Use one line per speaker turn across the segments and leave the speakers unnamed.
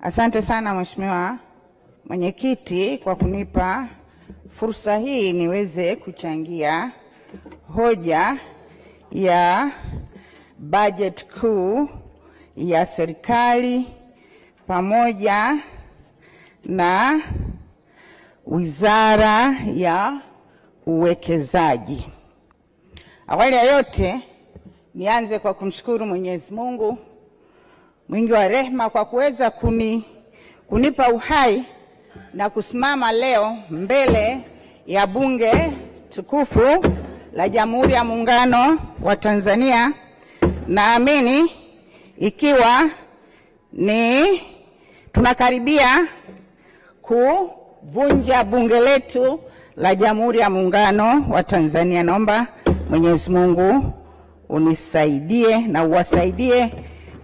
Asante sana Mheshimiwa Mwenyekiti kwa kunipa fursa hii niweze kuchangia hoja ya budget kuu ya serikali pamoja na Wizara ya Uwekezaji. Awali ya yote nianze kwa kumshukuru Mwenyezi Mungu mwingi wa rehema kwa kuweza kunipa uhai na kusimama leo mbele ya bunge tukufu la Jamhuri ya Muungano wa Tanzania. Naamini ikiwa ni tunakaribia kuvunja bunge letu la Jamhuri ya Muungano wa Tanzania. Naomba Mwenyezi Mungu unisaidie na uwasaidie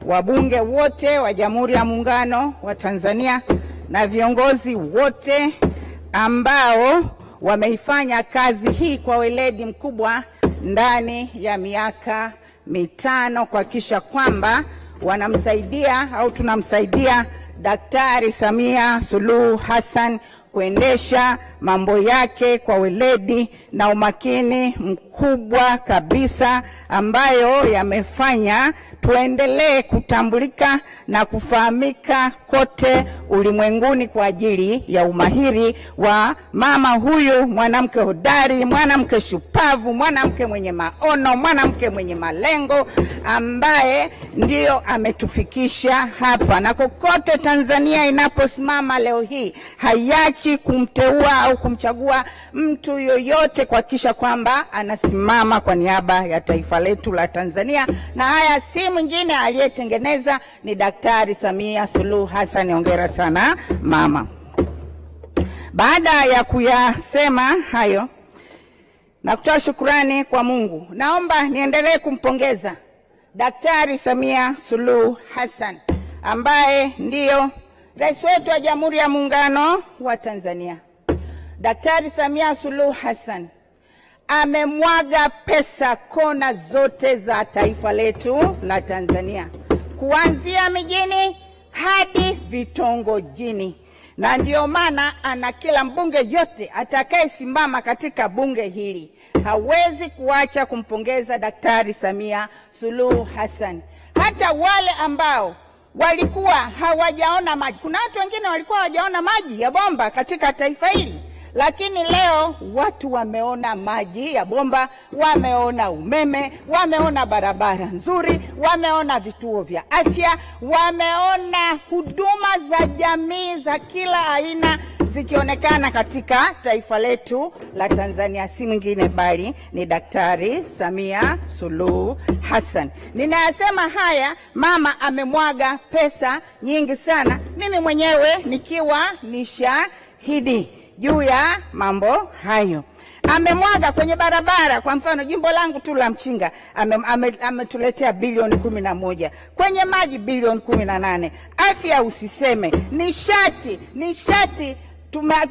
wabunge wote wa Jamhuri ya Muungano wa Tanzania na viongozi wote ambao wameifanya kazi hii kwa weledi mkubwa ndani ya miaka mitano kuhakikisha kwamba wanamsaidia au tunamsaidia Daktari Samia Suluhu Hassan kuendesha mambo yake kwa weledi na umakini mkubwa kabisa, ambayo yamefanya tuendelee kutambulika na kufahamika kote ulimwenguni kwa ajili ya umahiri wa mama huyu, mwanamke hodari, mwanamke shupavu, mwanamke mwenye maono, mwanamke mwenye malengo, ambaye ndio ametufikisha hapa. Na kokote Tanzania inaposimama leo hii hayachi kumteua au kumchagua mtu yoyote kuhakikisha kwamba anasimama kwa niaba ya taifa letu la Tanzania, na haya si mwingine aliyetengeneza ni Daktari Samia Suluhu Hassan. Hongera sana mama. Baada ya kuyasema hayo na kutoa shukrani kwa Mungu, naomba niendelee kumpongeza Daktari Samia Suluhu Hassan ambaye ndiyo Rais wetu wa Jamhuri ya Muungano wa Tanzania. Daktari Samia Suluhu Hassan amemwaga pesa kona zote za taifa letu la Tanzania, kuanzia mijini hadi vitongojini, na ndio maana ana kila mbunge yote atakayesimama katika bunge hili hawezi kuacha kumpongeza Daktari Samia Suluhu Hassan. Hata wale ambao walikuwa hawajaona maji, kuna watu wengine walikuwa hawajaona maji ya bomba katika taifa hili, lakini leo watu wameona maji ya bomba, wameona umeme, wameona barabara nzuri, wameona vituo vya afya, wameona huduma za jamii za kila aina zikionekana katika taifa letu la Tanzania. Si mwingine bali ni Daktari Samia Suluhu Hassan. Ninayasema haya, mama amemwaga pesa nyingi sana, mimi mwenyewe nikiwa ni shahidi juu ya mambo hayo. Amemwaga kwenye barabara, kwa mfano jimbo langu tu la Mchinga ametuletea bilioni 11, kwenye maji bilioni 18, afya usiseme, nishati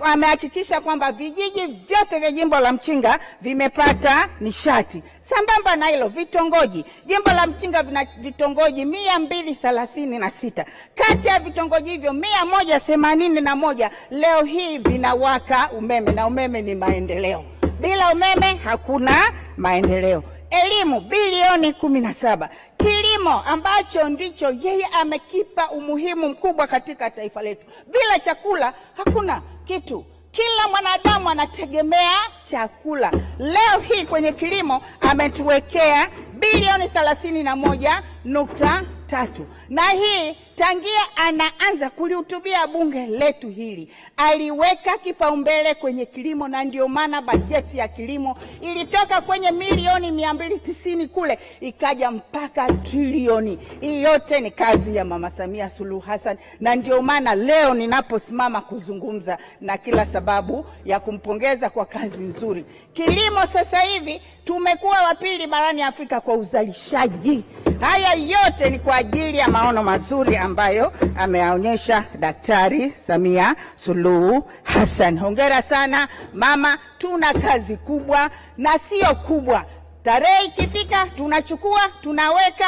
amehakikisha kwamba vijiji vyote vya jimbo la Mchinga vimepata nishati. Sambamba na hilo, vitongoji, jimbo la Mchinga vina vitongoji 236. Kati ya vitongoji hivyo 181 leo hii vinawaka umeme, na umeme ni maendeleo. Bila umeme hakuna maendeleo. Elimu bilioni 17. Kilimo ambacho ndicho yeye amekipa umuhimu mkubwa katika taifa letu. Bila chakula hakuna kitu. Kila mwanadamu anategemea chakula. Leo hii kwenye kilimo ametuwekea bilioni 31.3. Na hii tangia anaanza kulihutubia bunge letu hili aliweka kipaumbele kwenye kilimo, na ndio maana bajeti ya kilimo ilitoka kwenye milioni 290 kule ikaja mpaka trilioni. Hii yote ni kazi ya Mama Samia Suluhu Hassan, na ndio maana leo ninaposimama kuzungumza na kila sababu ya kumpongeza kwa kazi nzuri. Kilimo sasa hivi tumekuwa wa pili barani Afrika kwa uzalishaji. Haya yote ni kwa ajili ya maono mazuri ambayo ameonyesha Daktari Samia Suluhu Hassan. Hongera sana mama, tuna kazi kubwa, na sio kubwa. Tarehe ikifika tunachukua tunaweka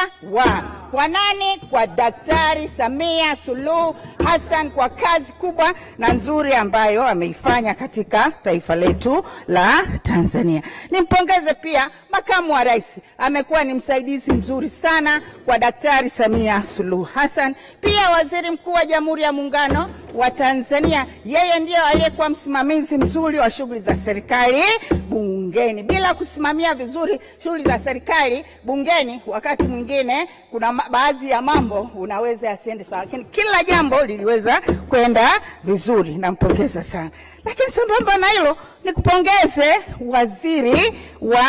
kwa nani? Kwa Daktari Samia Suluhu Hassan, kwa kazi kubwa na nzuri ambayo ameifanya katika taifa letu la Tanzania. Nimpongeze pia makamu wa rais, amekuwa ni msaidizi mzuri sana kwa Daktari Samia Suluhu Hassan. Pia waziri mkuu wa Jamhuri ya Muungano wa Tanzania, yeye ndiye aliyekuwa msimamizi mzuri wa shughuli za serikali bungeni. Bila kusimamia vizuri shughuli za serikali bungeni, wakati mwingine kuna baadhi ya mambo unaweza yasiende sawa, lakini kila jambo liliweza kwenda vizuri. Nampongeza sana. Lakini sambamba na hilo, nikupongeze waziri wa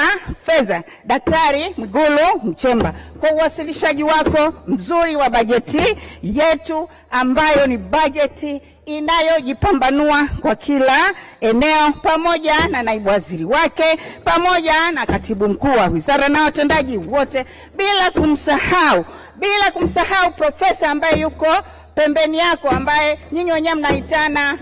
fedha Daktari Mwigulu Nchemba kwa uwasilishaji wako mzuri wa bajeti yetu, ambayo ni bajeti inayojipambanua kwa kila eneo, pamoja na naibu waziri wake, pamoja na katibu mkuu wa wizara na watendaji wote, bila kumsahau profesa ambaye yuko pembeni yako, ambaye nyinyi wenyewe mnaitana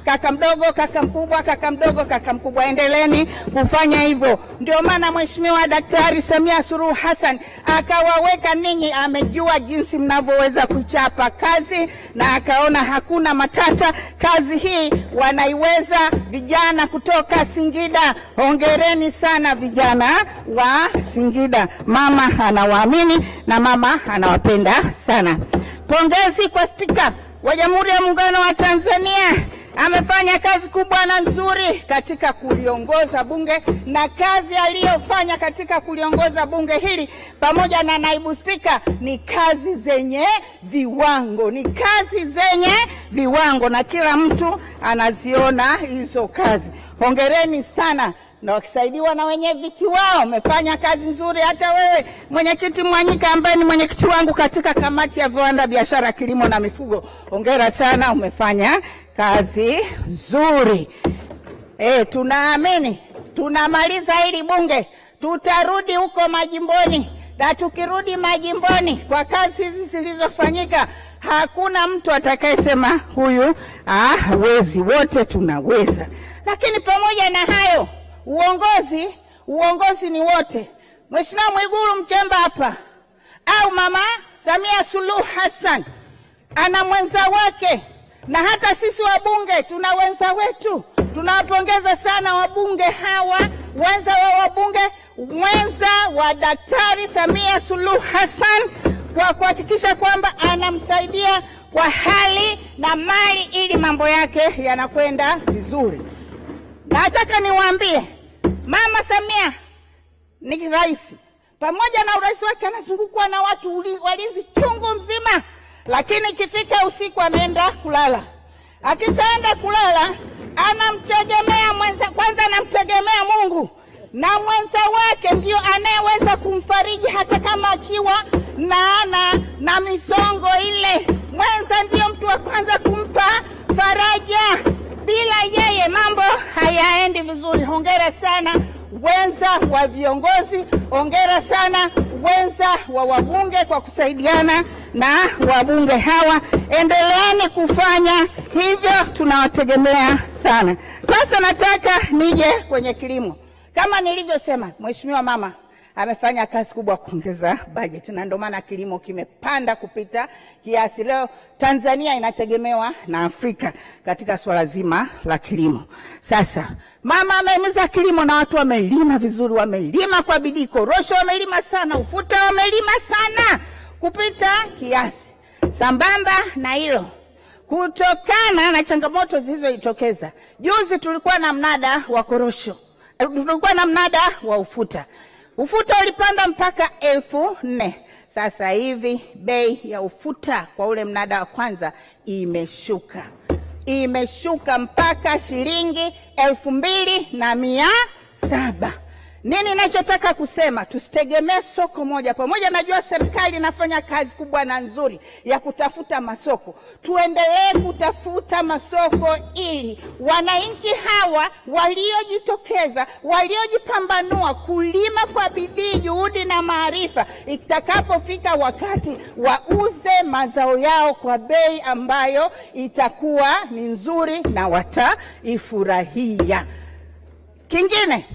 kaka mdogo, kaka mkubwa, kaka mdogo, kaka mkubwa. Endeleeni kufanya hivyo. Ndio maana Mheshimiwa Daktari Samia Suluhu Hassan akawaweka ninyi, amejua jinsi mnavyoweza kuchapa kazi na akaona hakuna matata. Kazi hii wanaiweza vijana kutoka Singida. Hongereni sana vijana wa Singida. Mama anawaamini na mama anawapenda sana. Pongezi kwa Spika wa Jamhuri ya Muungano wa Tanzania, amefanya kazi kubwa na nzuri katika kuliongoza bunge, na kazi aliyofanya katika kuliongoza bunge hili pamoja na naibu spika ni kazi zenye viwango, na kila mtu anaziona hizo kazi. Hongereni sana, na wakisaidiwa na wenye viti wao wamefanya kazi nzuri. Hata wewe mwenyekiti Mwanyika, ambaye ni mwenyekiti wangu katika kamati ya viwanda, biashara, kilimo na mifugo, hongera sana, umefanya kazi nzuri. Tunaamini tunamaliza hili bunge, tutarudi huko majimboni, na tukirudi majimboni kwa kazi hizi zilizofanyika, hakuna mtu atakayesema huyu hawezi, wote tunaweza. Lakini pamoja na hayo, uongozi ni wote. Mheshimiwa Mwigulu Nchemba hapa au Mama Samia Suluhu Hassan ana mwenza wake, na hata sisi wabunge tuna wenza wetu. Tunawapongeza sana wabunge hawa, mwenza wa Daktari Samia Suluhu Hassan, kwa kuhakikisha kwamba anamsaidia kwa hali na mali ili mambo yake yanakwenda vizuri. Nataka niwaambie, Mama Samia ni rais, pamoja na urais wake anazungukwa na watu walinzi chungu mzima, lakini ikifika usiku anaenda kulala. Akisaenda kulala, anamtegemea kwanza anamtegemea Mungu, na mwenza wake ndio anayeweza kumfariji hata kama akiwa na misongo ile. Mwenza ndio mtu wa kwanza kumpa faraja. Bila yeye mambo hayaendi vizuri. Hongera sana wenza wa viongozi, hongera sana wenza wa wabunge kwa kusaidiana na wabunge hawa. Endeleeni kufanya hivyo, tunawategemea sana. Sasa nataka nije kwenye kilimo. Kama nilivyosema, Mheshimiwa Mama amefanya kazi kubwa kuongeza bajeti, na ndio maana kilimo kimepanda kupita kiasi. Leo Tanzania inategemewa na Afrika katika swala zima la kilimo. Sasa mama amehimiza kilimo na watu wamelima vizuri, wamelima kwa bidii. Korosho wamelima sana, ufuta wamelima sana kupita kiasi. Sambamba na hilo, kutokana na changamoto zilizojitokeza, juzi tulikuwa na mnada wa korosho, tulikuwa na mnada wa ufuta. Ufuta ulipanda mpaka 4,000. Sasa hivi bei ya ufuta kwa ule mnada wa kwanza imeshuka mpaka shilingi 2,700. Nini ninachotaka kusema? Tusitegemee soko moja. Pamoja najua serikali inafanya kazi kubwa na nzuri ya kutafuta masoko, tuendelee kutafuta masoko ili wananchi hawa waliojitokeza, waliojipambanua kulima kwa bidii, juhudi na maarifa, itakapofika wakati wauze mazao yao kwa bei ambayo itakuwa ni nzuri na wataifurahia. Kingine,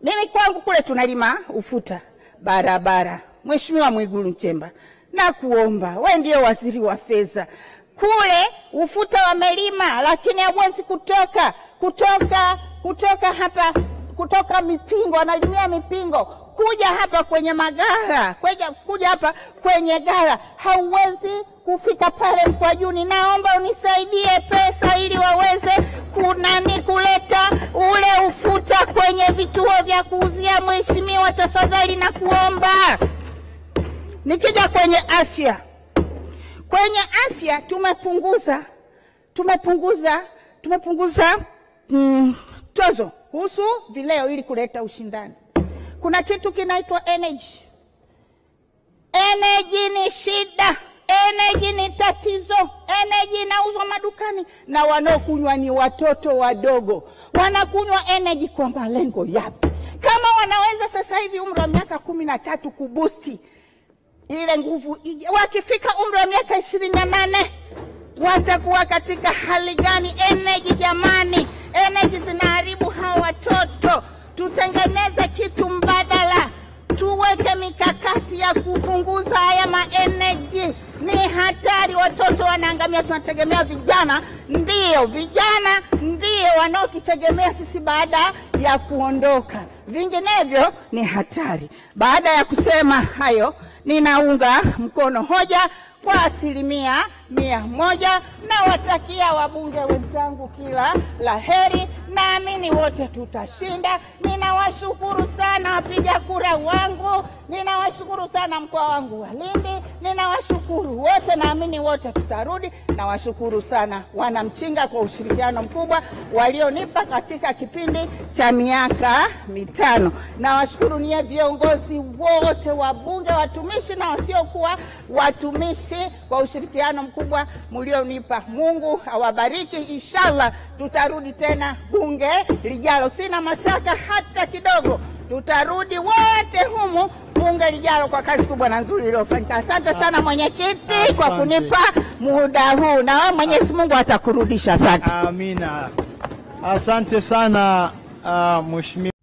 Mimi kwangu kule tunalima ufuta barabara. Mheshimiwa Mwigulu Nchemba, na kuomba, wewe ndio waziri wa fedha. Kule ufuta wamelima, lakini hawezi kutoka hapa, kutoka Mipingo, wanalimia Mipingo kuja hapa kwenye magara, kuja hapa kwenye gara, hauwezi kufika pale Mkwajuni. Naomba unisaidie pesa ili waweze kuleta ule ufuta kwenye vituo vya kuuzia. Mheshimiwa, tafadhali na kuomba. Nikija kwenye afya, tumepunguza tozo kuhusu vileo ili kuleta ushindani. Kuna kitu kinaitwa energy. Energy ni shida, energy ni tatizo. Energy inauzwa madukani na wanaokunywa ni watoto wadogo. Wanakunywa energy kwa malengo yapi? Kama wanaweza sasa hivi umri wa miaka 13 kubusti ile nguvu, wakifika umri wa miaka 28 watakuwa katika hali gani? Energy jamani, energy zinaharibu hawa watoto. Tutengeneze kitu mbadala, tuweke mikakati ya kupunguza haya energy. Ni hatari, watoto wanaangamia. Tunategemea vijana ndio wanaotutegemea sisi baada ya kuondoka, vinginevyo ni hatari. Baada ya kusema hayo, ninaunga mkono hoja kwa 100%. Na watakia wabunge wenzangu kila laheri, naamini wote tutashinda. Ninawashukuru sana wapiga kura wangu, ninawashukuru sana mkoa wangu wa Lindi, ninawashukuru wote, naamini wote tutarudi. Nawashukuru sana Wanamchinga kwa ushirikiano mkubwa walionipa katika kipindi cha miaka 5. Nawashukuru nyie viongozi wote, wabunge, watumishi na wasiokuwa watumishi kwa ushirikiano mkubwa mlionipa. Mungu awabariki. Inshallah tutarudi tena bunge lijalo. Sina mashaka hata kidogo, tutarudi wote humu bunge lijalo kwa kazi kubwa na nzuri iliyofanyika. Asante sana mwenyekiti kwa kunipa muda huu, na Mwenyezi Mungu atakurudisha. Asante.
Amina. Asante sana mheshimiwa.